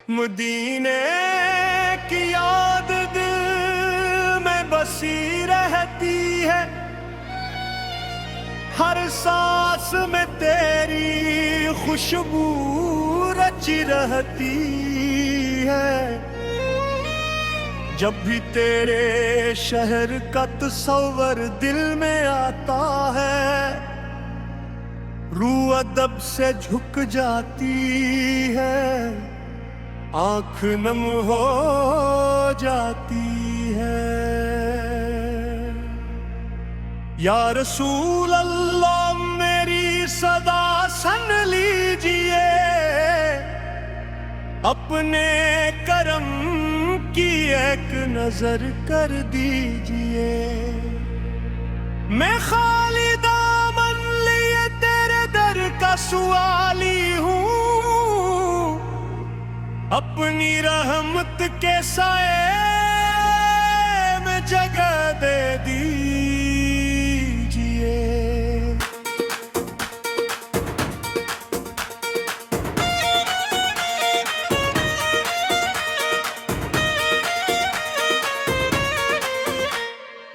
मदीने की याद दिल में बसी रहती है, हर सांस में तेरी खुशबू रची रहती है। जब भी तेरे शहर का तस्वर दिल में आता है, रूह अदब से झुक जाती है, आंख नम हो जाती है। या रसूल अल्लाह मेरी सदा सुन लीजिए, अपने करम की एक नजर कर दीजिए। मैं खाली दामन लिए तेरे दर का सवाली हूँ, अपनी रहमत के साए में जगह दे दीजिए।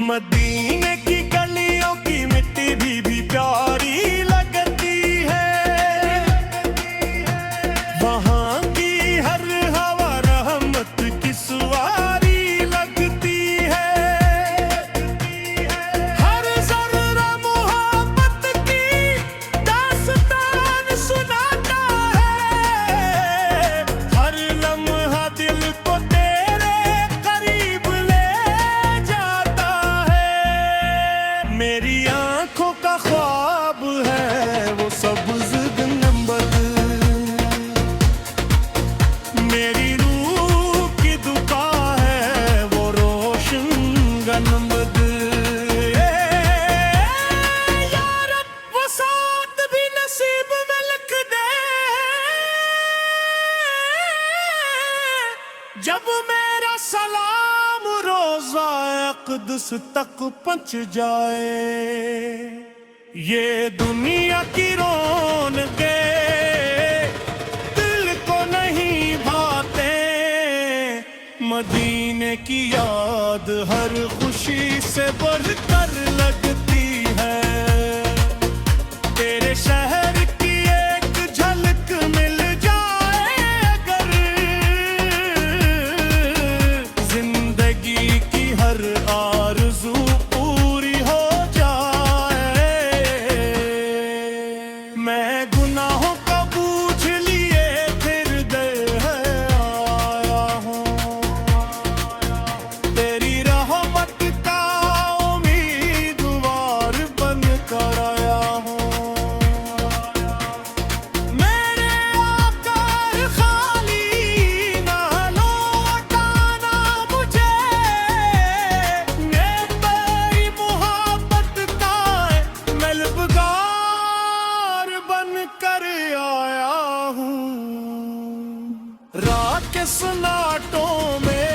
मदीने की गलियों की मिट्टी भी प्यारी लगती है, वहाँ की हर हवा रहमत की सवारी लगती है। हर जर्रा मोहब्बत की दास्तान सुनाता है, हर लम्हा दिल को तेरे करीब ले जाता है। मेरी आंखों का ख्वाब है वो सब्ज़ गुंबद, मेरी रूह की दुआ है वो रोशन गुंबद। या रब वो साथ भी नसीब में लिख दे, जब मेरा सलाम रोज़ा क़ुद्स तक पहुंच जाए। ये दुनिया की रौनके दिल को नहीं भाते, मदीने की याद हर खुशी से बढ़कर लगती है। तेरे शहर की एक झलक मिल जाए अगर, जिंदगी की हर आरज़ू पूरी हो जाए। मैं गुनाहों का बूझ लिए फिर दे आया हूँ, तेरी रहमत का उम्मीदवार बन कर आया हूँ। मेरे आका खाली ना लौटाना मुझे, ये तेरी मोहब्बत का तलबगार बन कर आया हूँ। रात के सन्नाटों में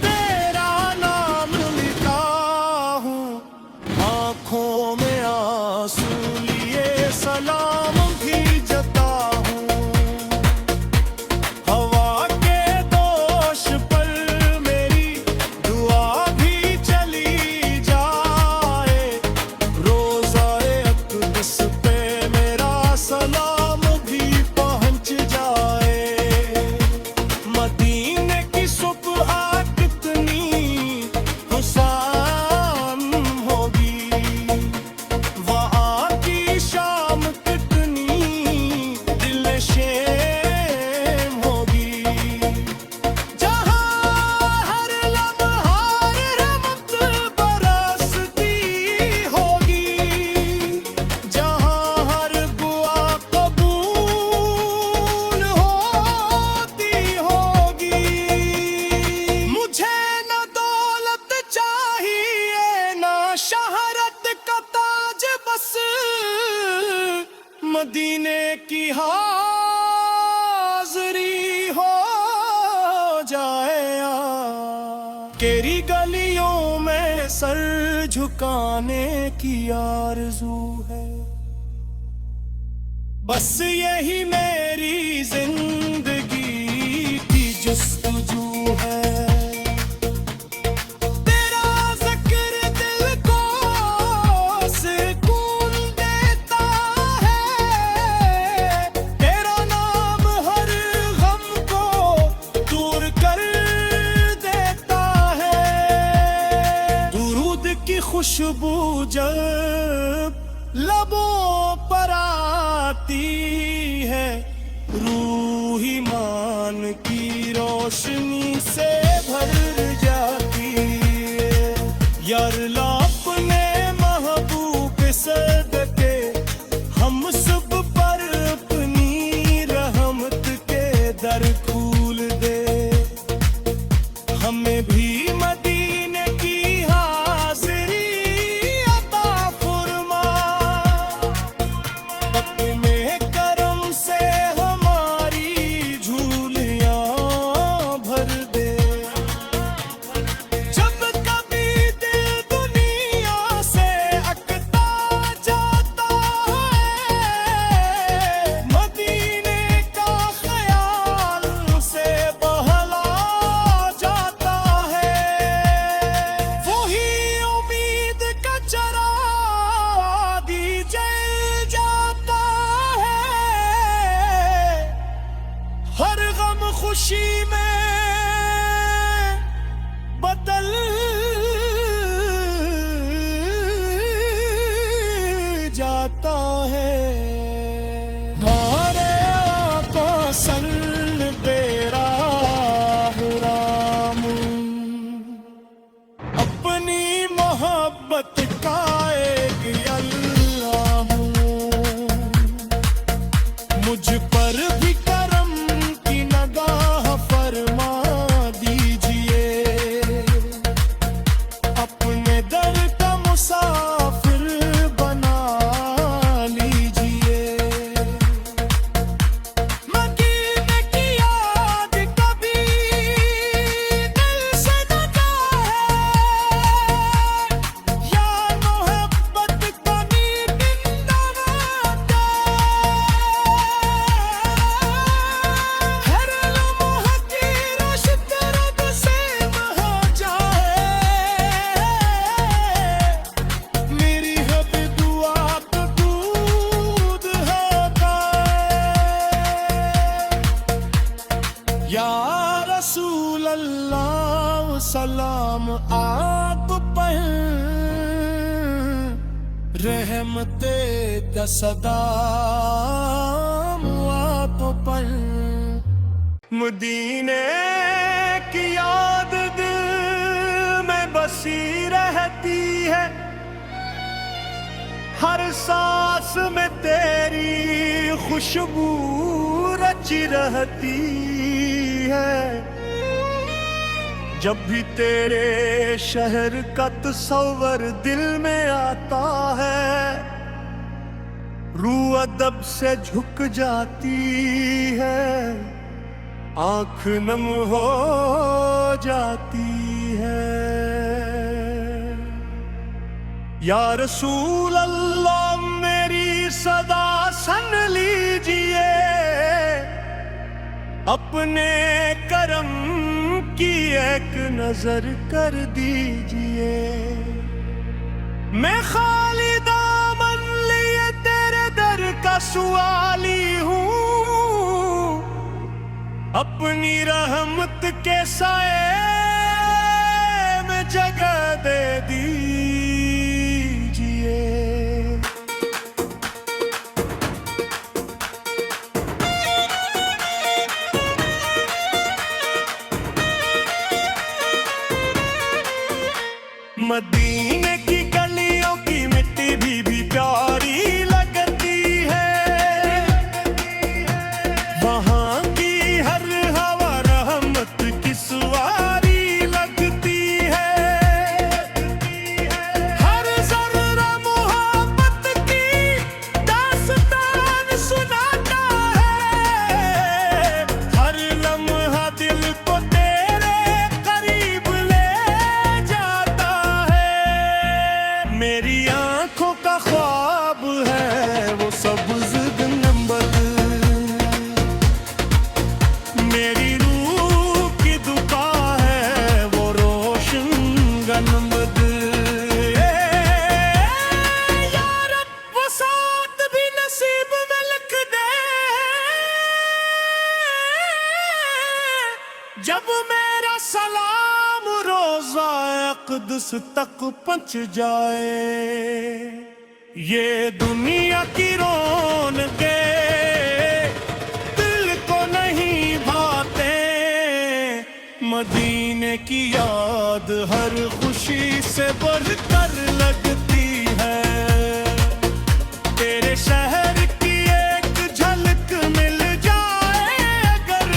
तेरा नाम लिखा हूँ, आँखों में आंसू लिए सलाम भी जता हूँ। हवा के दोष पर मेरी दुआ भी चली जाए, रोज़ाए अक़दस पे मेरा सलाम भी पहुँच जाए। मदीने की सुबह कितनी हुसान होगी, वहाँ की शाम कितनी दिलशेम होगी, जहाँ हर लम्हा रहमत बरसती होगी, जहाँ हर दुआ कबूल होती होगी। मुझे न दौलत चाहिए ना शहरत का ताज, बस मदीने की हाज़री हो जाए। तेरी गलियों में सर झुकाने की आरज़ू है, बस यही मेरी जिंदगी अपने करम से हमारी झूलियां भर दे। जब कभी दिल दुनिया से अकता जाता है, मदीने का ख्याल से बहला जाता है। वही उम्मीद का चराग जल जाता है, हर गम खुशी में बदल जाता है। हमारे आंखों सन बेरा राम, अपनी मोहब्बत का एक अल्लाह हूँ। मुझ पर भी करम की नगाह फरमा दीजिए, अपने दर का मुसाफिर बना लीजिए। मदीने की याद कभी दिल से न जाए, या मोहब्बत का नींद न आए। हर लम्हा की रश दर्द से बहा जाए, मेरी हद दुआ का दूध है गाए। या रसूल अल्लाह सलाम आप पर, रहमते दसदाम आप पर। मदीने की याद दिल में बसी रहती है, हर सांस में तेरी खुशबू रची रहती है। जब भी तेरे शहर का तस्वर दिल में आता है, रूह अदब से झुक जाती है, आंख नम हो जाती है। या रसूल अल्लाह मेरी सदा सुन लीजिए, अपने करम की एक नजर कर दीजिए। मैं खाली दामन लिए तेरे दर का सवाली हूँ, अपनी रहमत के साए में जगह दे दीजिए। मदीने की गलियों की मिट्टी भी प्यारी लगती है, वहाँ की हर हवा रहमत की सवारी लगती है। हर जर्रा मोहब्बत की दास्तान सुनाता है, हर लम्हा दिल को तेरे करीब ले जाता है। मेरी आंखों का ख्वाब है वो सब्ज़ गुंबद, मेरी रूह की दुआ है वो रोशन गुंबद। या रब वो साथ भी नसीब में लिख दे, जब मेरा सलाम रोज़ा अक़दस तक पहुंच जाए। ये दुनिया की रौनकें दिल को नहीं भाते, मदीने की याद हर खुशी से बढ़कर लगती है। तेरे शहर की एक झलक मिल जाए अगर,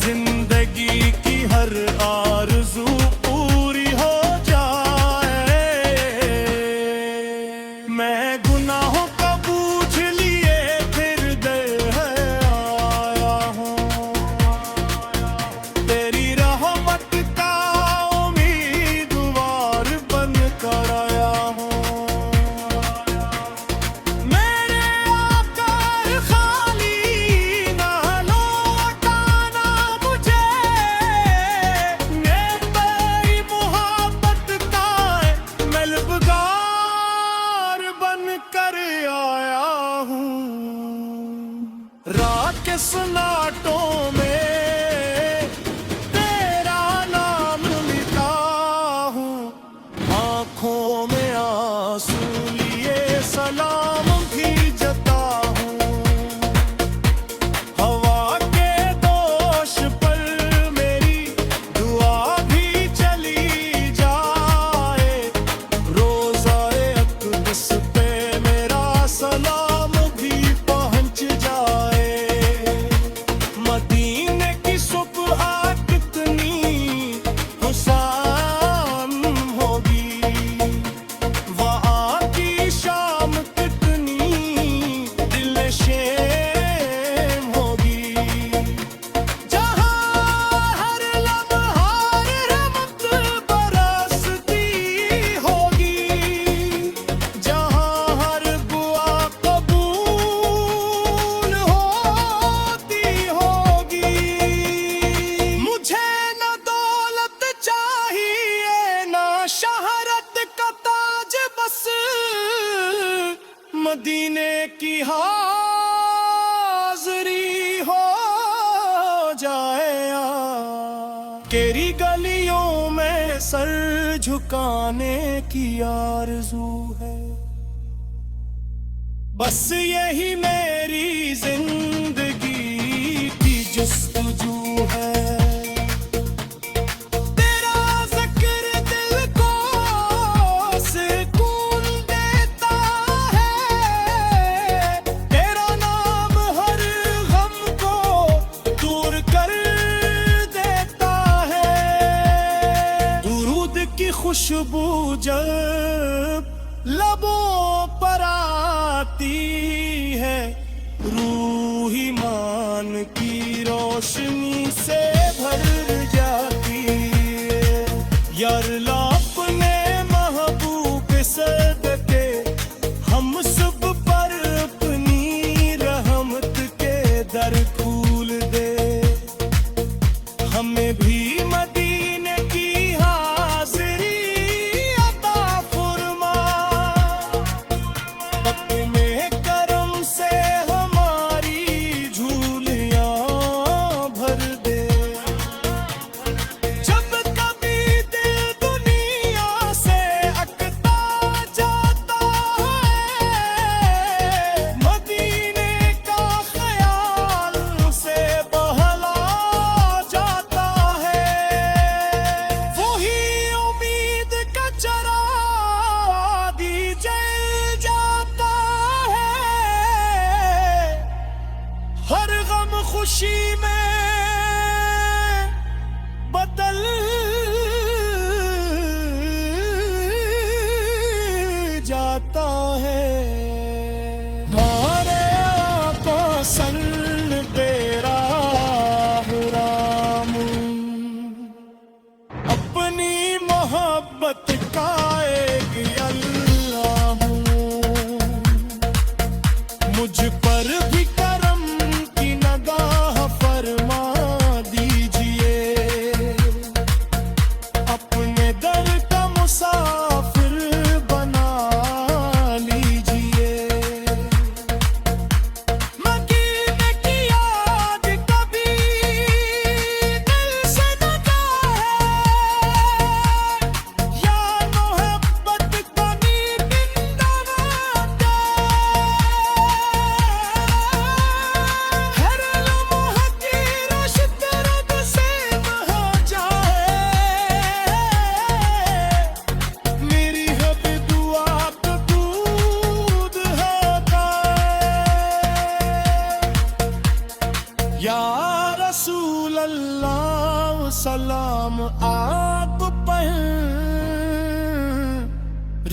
जिंदगी की हर आरज़ू पूरी हो जाए। मैं गुनाहों का बूझ लिए फिर दे है आया हूँ। तेरी रहमत का उम्मीदवार बन कर आया हूँ। मेरे आका खाली ना लौटाना मुझे, ये तेरी मोहब्बत का मलबगार बन कर आया हूँ। रात के सन्नाटों में तेरा नाम लिखा हूँ, आँखों में आंसू लिए सलाम भी जता हूँ। हवा के दोष पर मेरी दुआ भी चली जाए, रोज़ाए अक़दस पे मेरा सलाम भी पहुँच जाए। मदीने की सुबह कितनी हुसान होगी, वहाँ की शाम कितनी दिलशेम होगी। जहाँ हर लम्हा रहमत बरसती होगी, जहाँ हर दुआ कबूल होती होगी। मुझे न दौलत चाहिए न शहरत का ताज, बस मदीने की हाज़री हो जाए। तेरी गलियों में सर झुकाने की आरज़ू है, बस यही मेरी जिंदगी की जुस्तजू है। तेरा ज़िक्र दिल को सुकून देता है, तेरा नाम हर गम को दूर कर देता है। दुरूद की खुशबू जब लबों पर आती है, रूह ईमान की रोशनी से भर जाती है। यार अपने महबूब सदके हम सब पर अपनी रहमत के दर खोल दे। हमें भी मदीने की हाज़री अता फरमा, अपने करम से हमारी झूलियां भर दे। जब कभी दिल दुनिया से अकता जाता है, मदीने का ख्याल से बहला जाता है। वही उम्मीद का चराग जल जाता है, हर गम खुशी में बदल जाता है। मारे आका सल बेरा राम, अपनी मोहब्बत का एक अल्लाह हूँ। मुझ पर भी करम की नगाह फरमा।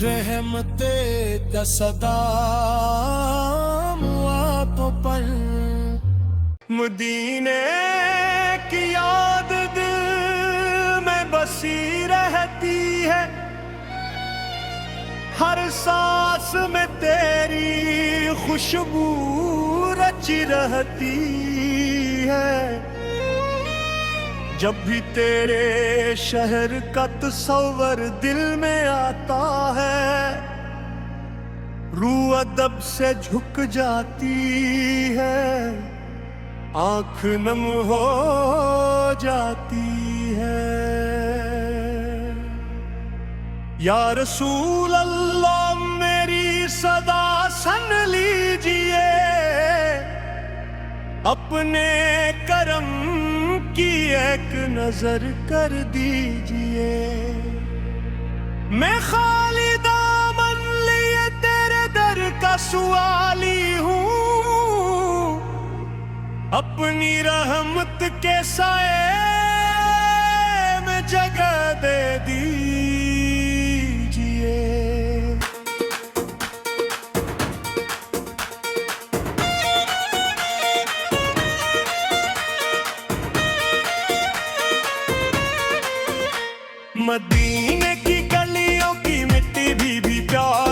रहमते दसदाम आप पर। मदीने की याद दिल में बसी रहती है, हर सांस में तेरी खुशबू रची रहती है। जब भी तेरे शहर का तस्वर दिल में आता है, रूह अदब से झुक जाती है, आंख नम हो जाती है। या रसूल अल्लाह मेरी सदा सुन लीजिए, अपने करम की एक नजर कर दीजिए। मैं खाली दामन लिए तेरे दर का सवाली हूँ, अपनी रहमत के साए में जगह दे दीजिए। मदीने की गलियों की मिट्टी भी प्यार